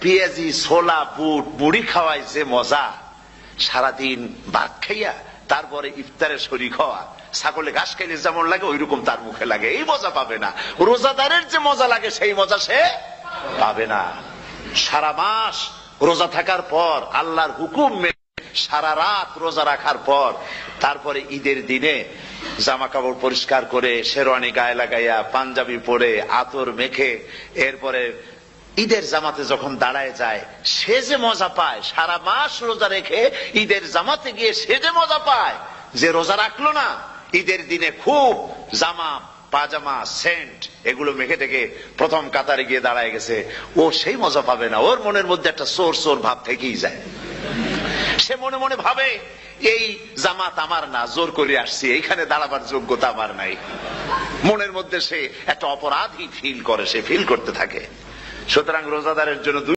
পেঁয়াজি, ছোলা, বুট, মুড়ি খাওয়ায় যে মজা, সারাদিন ভাত খাইয়া তারপরে ইফতারে শরীক হওয়া, ছাগলে ঘাস খাইলে যেমন লাগে ওই রকম তার মুখে লাগে, এই মজা পাবে না। রোজাদারের যে মজা লাগে সেই মজা সে পাবে না। সারা মাস রোজা থাকার পর, আল্লাহর হুকুম মেনে সারা রাত রোজা রাখার পর, তারপরে ঈদের দিনে জামা কাপড় পরিষ্কার করে, শেরওয়ানি গায়ে লাগাইয়া, পাঞ্জাবি পরে, আতর মেখে, এরপরে ঈদের জামাতে যখন দাঁড়ায় যায়, সে যে মজা পায়, সারা মাস রোজা রেখে ঈদের জামাতে গিয়ে সে যে মজা পায়, যে রোজা রাখলো না, ঈদের দিনে খুব জামা, পাজামা, সেন্ট এগুলো মেখে টেকে প্রথম কাতারে গিয়ে দাঁড়ায় গেছে, ও সেই মজা পাবে না। ওর মনের মধ্যে একটা চোর চোর ভাব থেকেই যায়। সে মনে মনে ভাবে এই জামাত আমার না, জোর করে আসছি, এইখানে দাঁড়াবার যোগ্যতা আমার নাই। মনের মধ্যে সে একটা অপরাধী ফিল করে, সে ফিল করতে থাকে। সুতরাং রোজাদারের জন্য